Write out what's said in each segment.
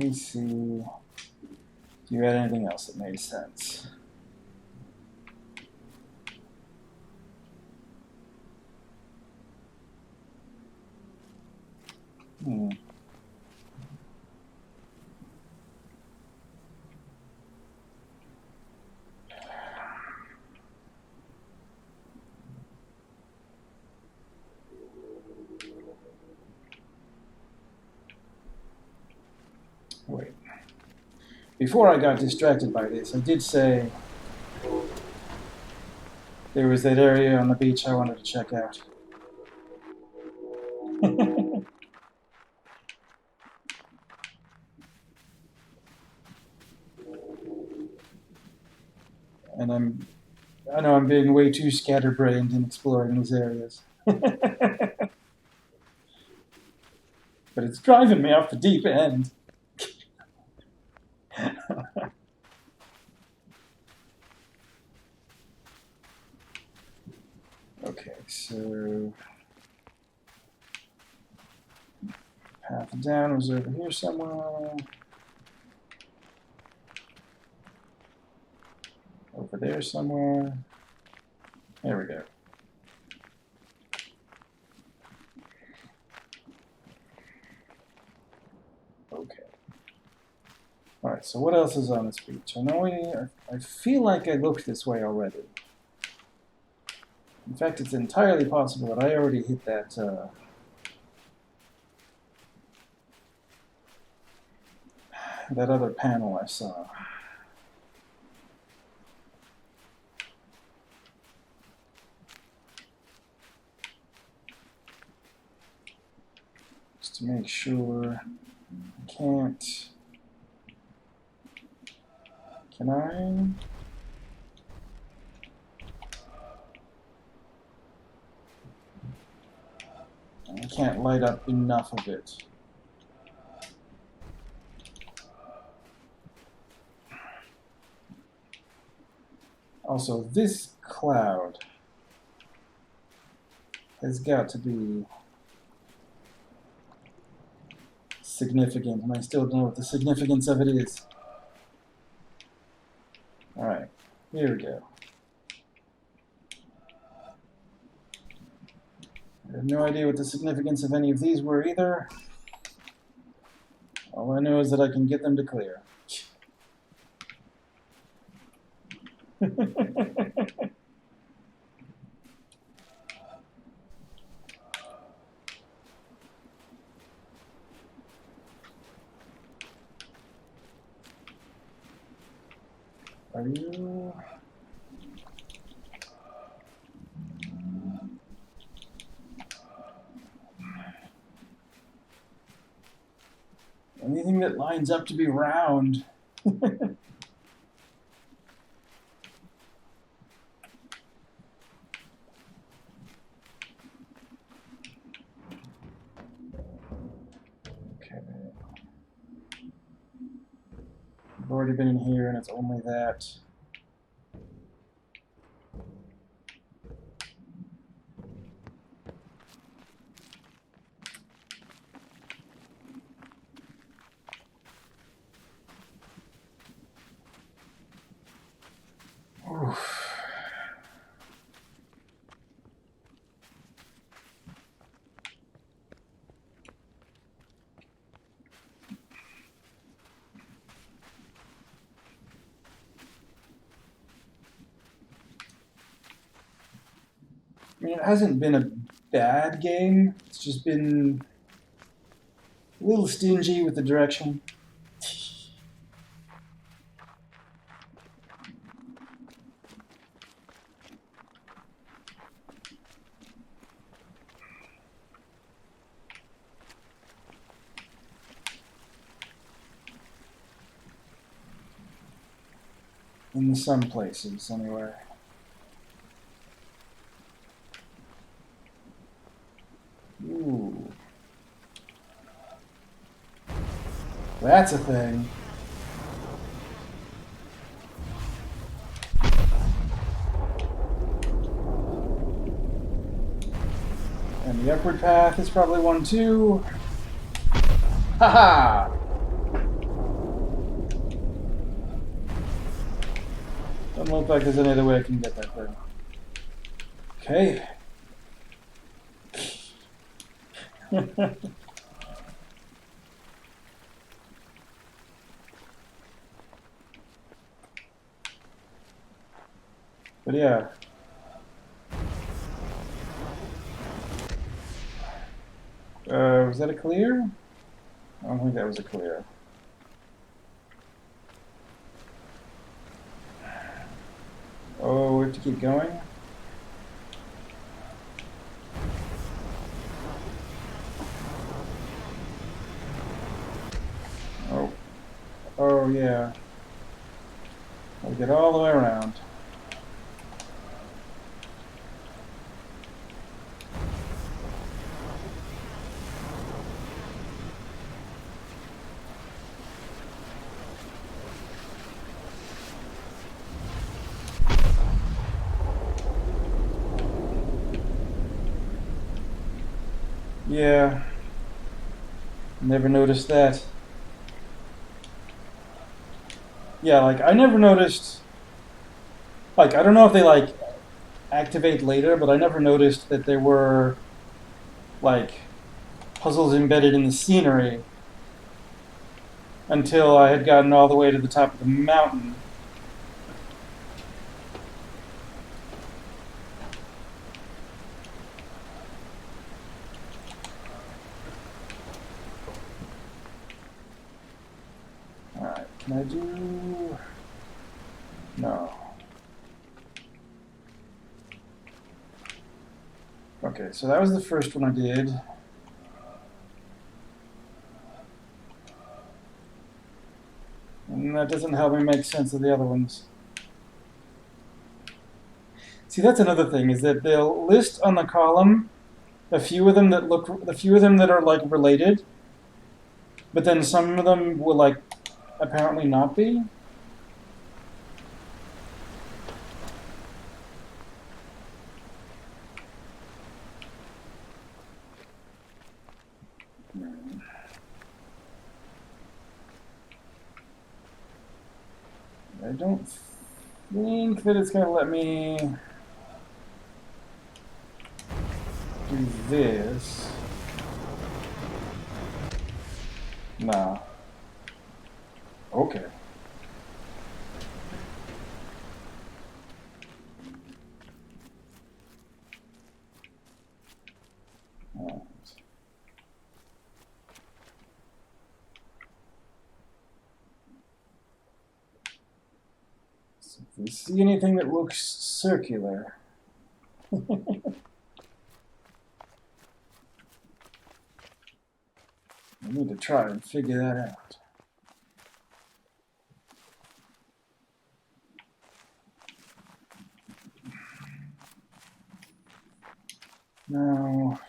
me see. Do you had anything else that made sense? Wait. Before I got distracted by this, I did say there was that area on the beach I wanted to check out. And I know I'm being way too scatterbrained in exploring these areas. But it's driving me off the deep end. Okay, so path down was over here somewhere. Over there somewhere. There we go. Okay. Alright, so what else is on this beach? I feel like I looked this way already. In fact, it's entirely possible that I already hit that that other panel I saw. Just to make sure I can't. Can I? I can't light up enough of it. Also, this cloud has got to be significant, and I still don't know what the significance of it is. Alright, here we go. I have no idea what the significance of any of these were either. All I know is that I can get them to clear. Are you... anything that lines up to be round? I've already been in here and it's only that. Oof. I mean, it hasn't been a bad game. It's just been a little stingy with the direction. In some places, anyway. Ooh. That's a thing. And the upward path is probably one too. Haha! Doesn't look like there's any other way I can get that thing. Okay. But yeah. Was that a clear? I don't think that was a clear. Oh, we have to keep going? Oh. Oh, yeah. I'll get all the way around. Yeah. Never noticed that. Yeah, like, I never noticed... Like, I don't know if they, like, activate later, but I never noticed that there were, like, puzzles embedded in the scenery until I had gotten all the way to the top of the mountain. Alright, can I do... No. Okay, so that was the first one I did. And that doesn't help me make sense of the other ones. See, that's another thing, is that they'll list on the column a few of them that are like related, but then some of them will like apparently not be. I don't think that it's going to let me do this. Nah. Okay. Alright. So if we see anything that looks circular, we need to try and figure that out. Now,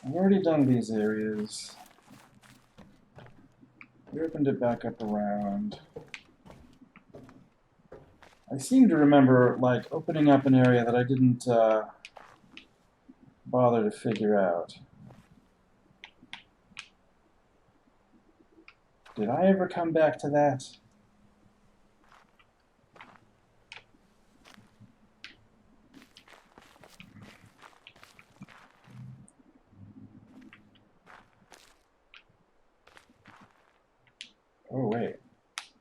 I've already done these areas. We opened it back up around. I seem to remember, like, opening up an area that I didn't bother to figure out. Did I ever come back to that? Oh, wait.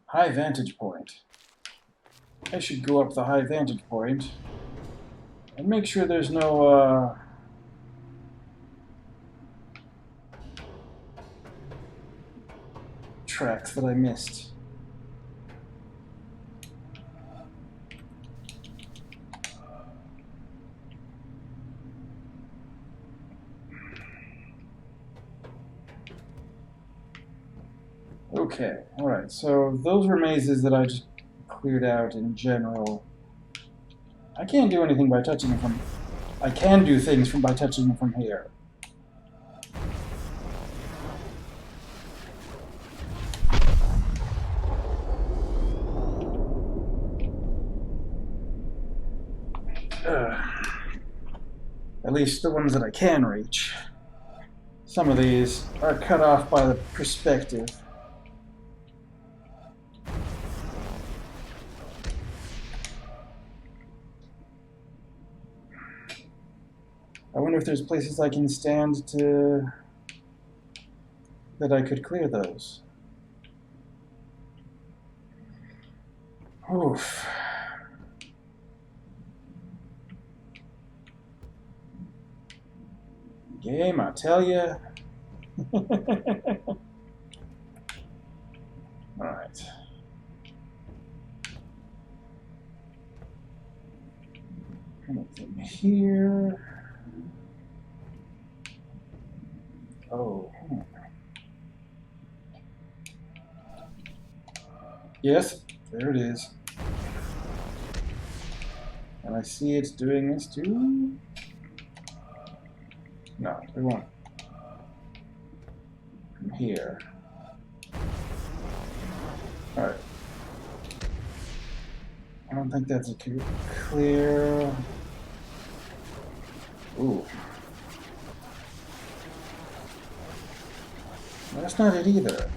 High vantage point. I should go up the high vantage point and make sure there's no, tracks that I missed. Okay, alright, so those were mazes that I just cleared out in general. I can't do anything by touching them from... I can do things by touching them from here. At least the ones that I can reach. Some of these are cut off by the perspective. I wonder if there's places I can stand to... that I could clear those. Oof. Game, I tell ya. Alright. Anything here? Oh. Yes, there it is. And I see it's doing this too. No, we won't. From here. Alright. I don't think that's a clear. Ooh. That's not it either.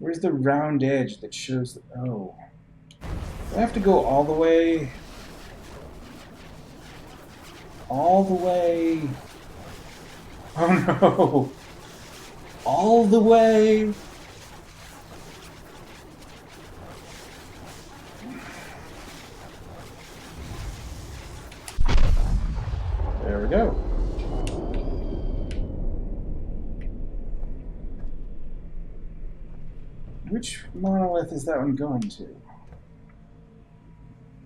Where's the round edge that shows that... Oh. Do I have to go all the way? All the way? Oh no! All the way? There we go. Which monolith is that one going to?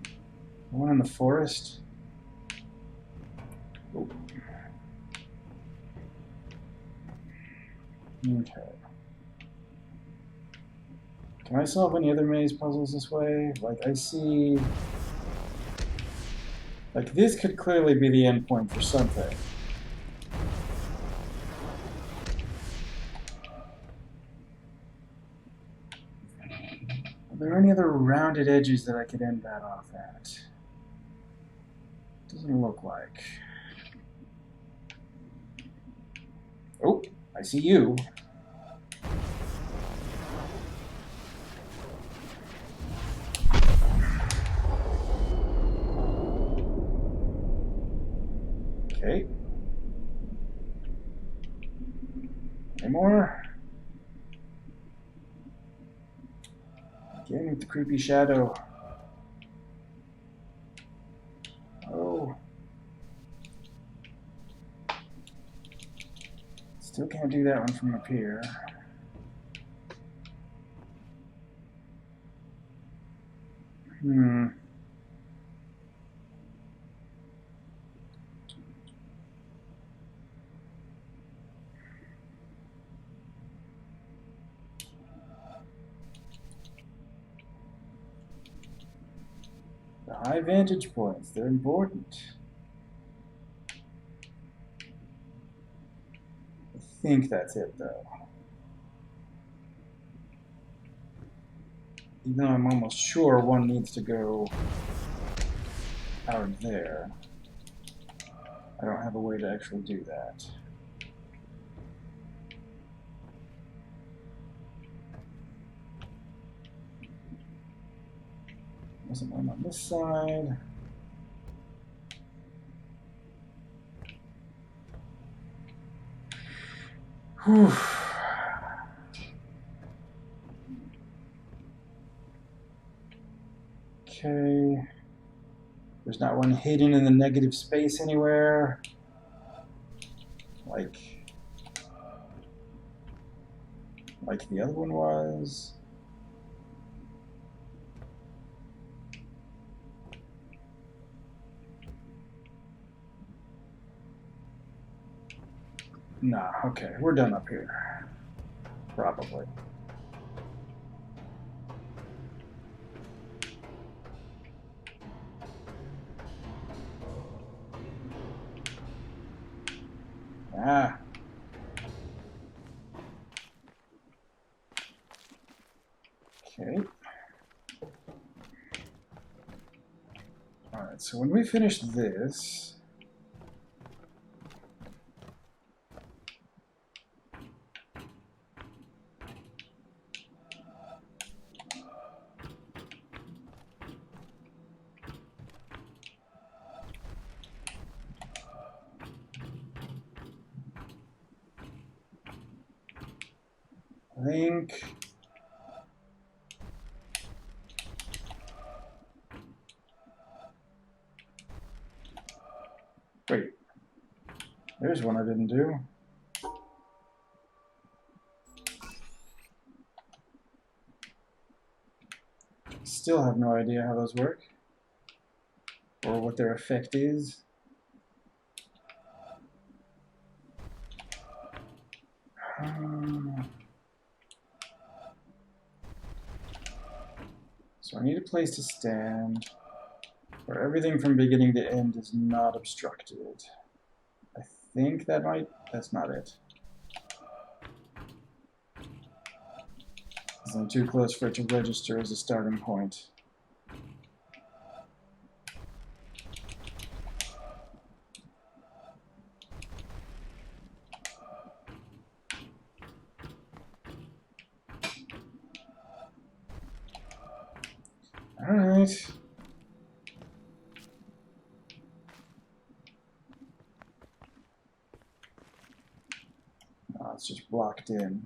The one in the forest? Oh. Okay. Can I solve any other maze puzzles this way? Like, I see... Like, this could clearly be the endpoint for something. Are there any other rounded edges that I could end that off at? Doesn't look like. Oh, I see you. Okay. Any more? Again with the creepy shadow. Oh. Still can't do that one from up here. Hmm. The high vantage points, they're important. I think that's it, though. Even though I'm almost sure one needs to go out there. I don't have a way to actually do that. Wasn't one on this side. Whew. Okay. There's not one hidden in the negative space anywhere. Like the other one was. Nah, okay, we're done up here. Probably. Ah. Okay. Alright, so when we finish this... I think... Wait. There's one I didn't do. Still have no idea how those work. Or what their effect is. So I need a place to stand where everything from beginning to end is not obstructed. I think that might... that's not it. Because I'm too close for it to register as a starting point. Alright. Oh, it's just blocked in.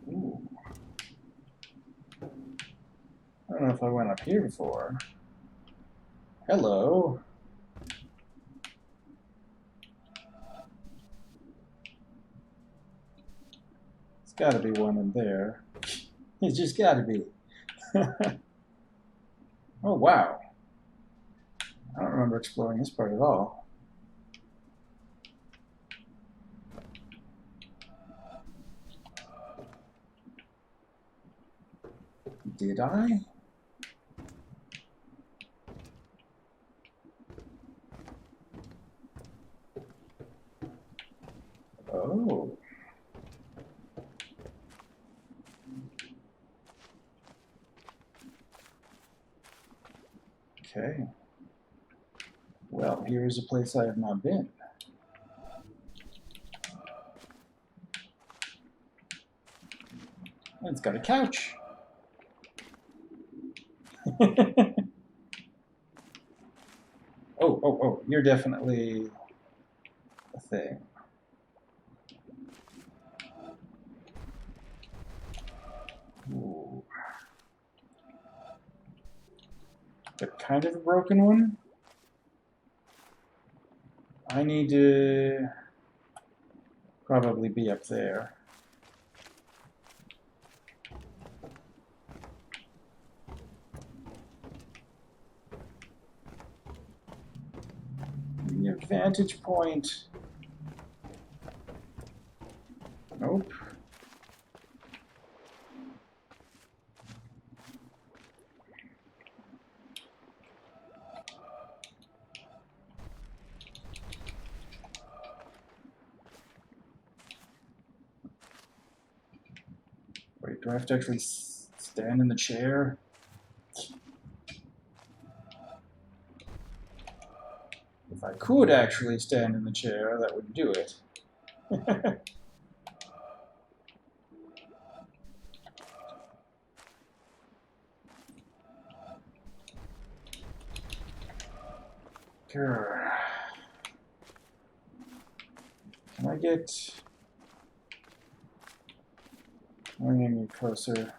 Ooh. I don't know if I went up here before. Hello. There's got to be one in there. It's just got to be. Oh, wow. I don't remember exploring this part at all. Did I? Oh. Okay. Well, here is a place I have not been. And it's got a couch. Oh, you're definitely a thing. Ooh. But kind of a broken one. I need to probably be up there. Your vantage point. Nope. Wait, do I have to actually stand in the chair? If I could actually stand in the chair, that would do it. Grr. Can I get... bringing you closer.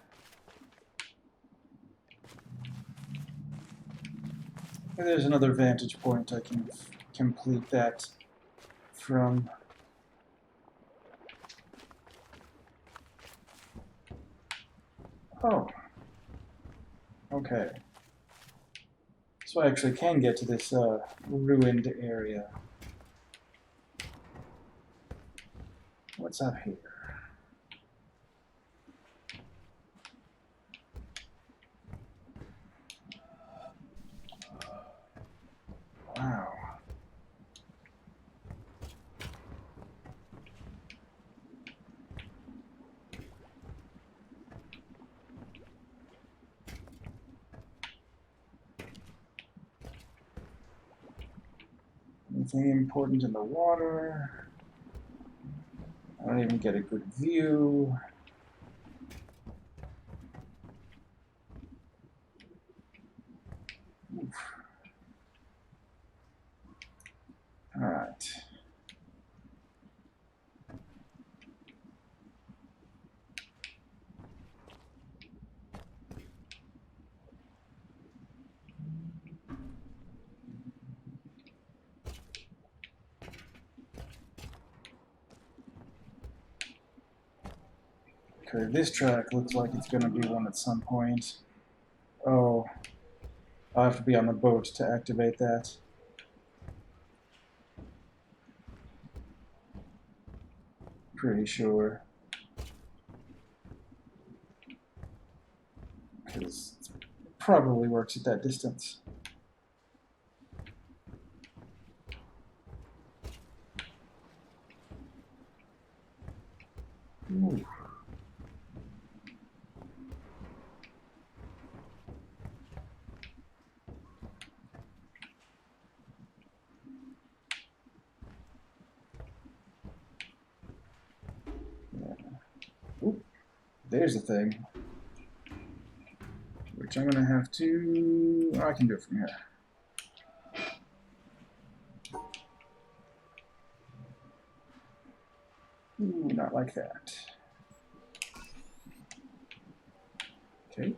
Maybe there's another vantage point I can complete that from. Oh. Okay. So I actually can get to this ruined area. What's up here? anything important in the water. I don't even get a good view. Oof. All right. Okay, this track looks like it's going to be one at some point. Oh, I'll have to be on the boat to activate that. Pretty sure. Because it probably works at that distance. Ooh. Yeah. Ooh, there's the thing. Which I'm going to have to... Oh, I can do it from here. Ooh, not like that. Okay.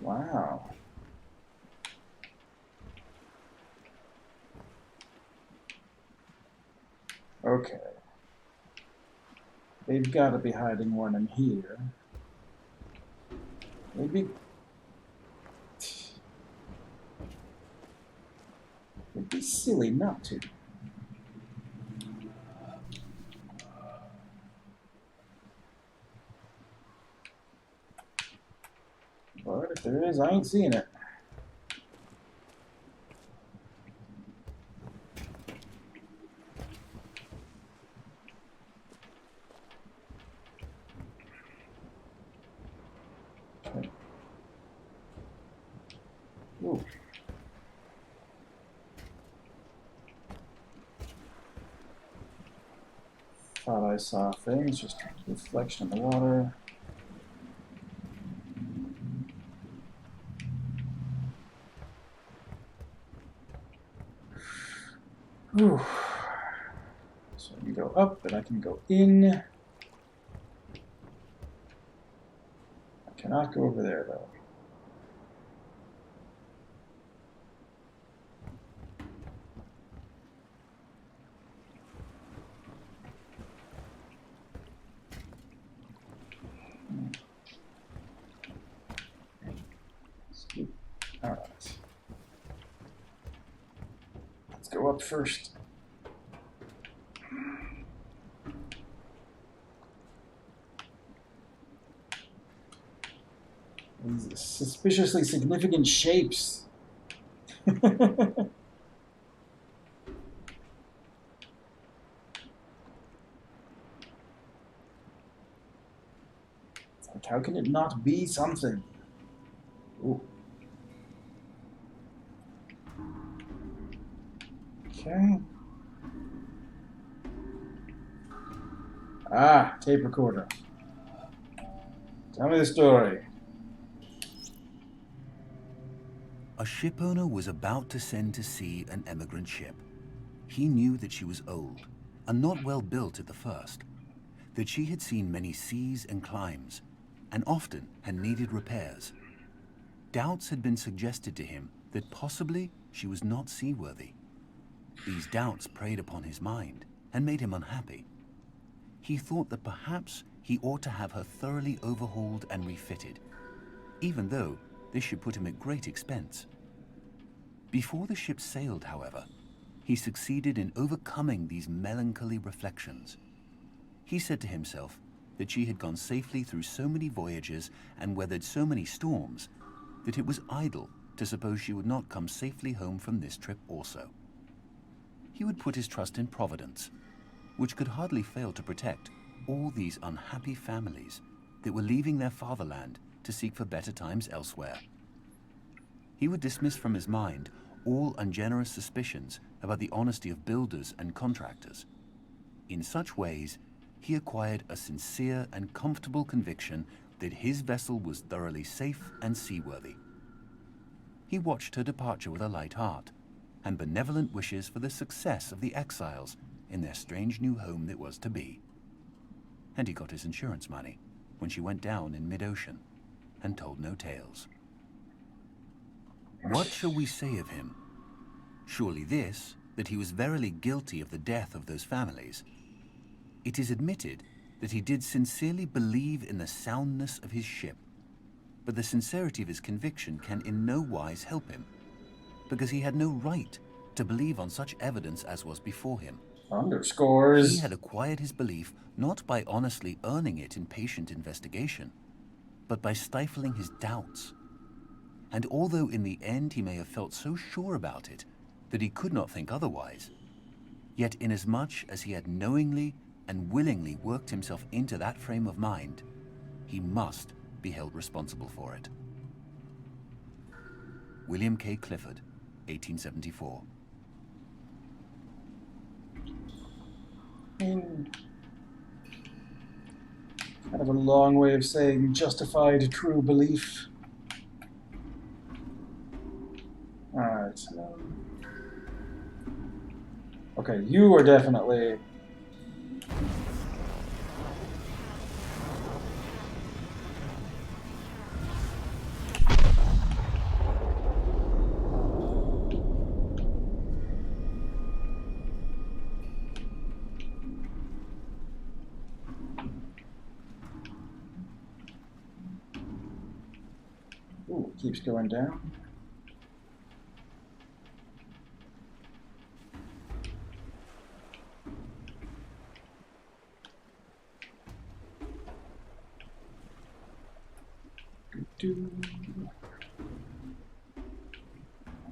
Wow. Okay. They've got to be hiding one in here. Maybe... It'd be silly not to. But if there is, I ain't seeing it. Okay. Ooh. Thought I saw things, just a reflection in the water. Whew. So I can go up, and I can go in. I cannot go over there, though. All right. Let's go up first. These suspiciously significant shapes. Like, how can it not be something? Ooh. Okay. Ah, tape recorder. Tell me the story. A shipowner was about to send to sea an emigrant ship. He knew that she was old and not well built at the first, that she had seen many seas and climes, and often had needed repairs. Doubts had been suggested to him that possibly she was not seaworthy. These doubts preyed upon his mind and made him unhappy. He thought that perhaps he ought to have her thoroughly overhauled and refitted, even though this should put him at great expense. Before the ship sailed, however, he succeeded in overcoming these melancholy reflections. He said to himself that she had gone safely through so many voyages and weathered so many storms that it was idle to suppose she would not come safely home from this trip also. He would put his trust in Providence, which could hardly fail to protect all these unhappy families that were leaving their fatherland to seek for better times elsewhere. He would dismiss from his mind all ungenerous suspicions about the honesty of builders and contractors. In such ways, he acquired a sincere and comfortable conviction that his vessel was thoroughly safe and seaworthy. He watched her departure with a light heart and benevolent wishes for the success of the exiles in their strange new home that was to be. And he got his insurance money when she went down in mid-ocean and told no tales. What shall we say of him? Surely this, that he was verily guilty of the death of those families. It is admitted that he did sincerely believe in the soundness of his ship, but the sincerity of his conviction can in no wise help him, because he had no right to believe on such evidence as was before him. Underscores. He had acquired his belief not by honestly earning it in patient investigation, but by stifling his doubts. And although in the end he may have felt so sure about it that he could not think otherwise, yet inasmuch as he had knowingly and willingly worked himself into that frame of mind, he must be held responsible for it. William K. Clifford, 1874. Kind of a long way of saying justified true belief. Alright. Okay, you are definitely... Ooh, it keeps going down.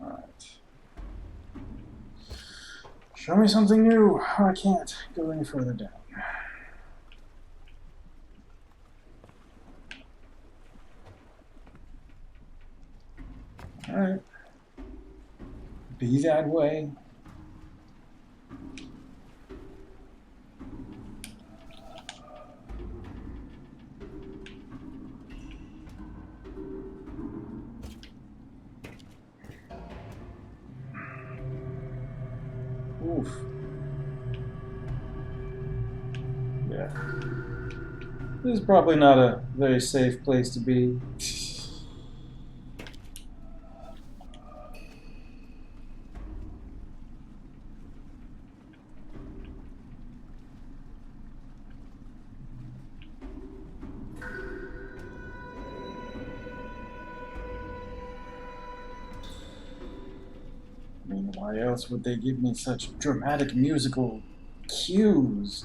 Alright. Show me something new. I can't go any further down. Alright. Be that way. Oof. Yeah. This is probably not a very safe place to be. I mean, why else would they give me such dramatic musical cues?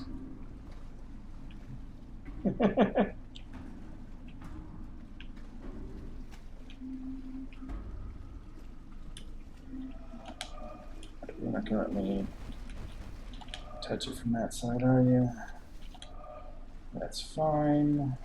You're not gonna let me touch it from that side, are you? That's fine.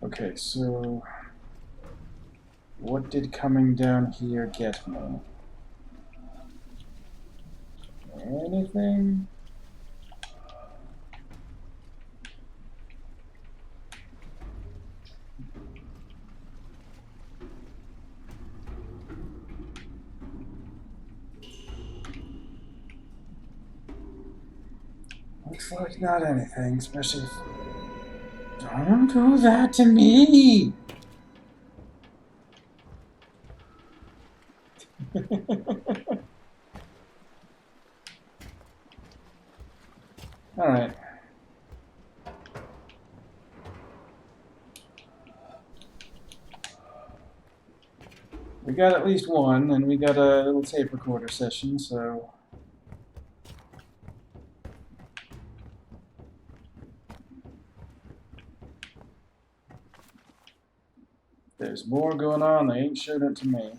Okay, so what did coming down here get me? Anything? Looks like not anything, especially if... Don't do that to me! All right. We got at least one, and we got a little tape recorder session, so there's more going on. They ain't showed it to me.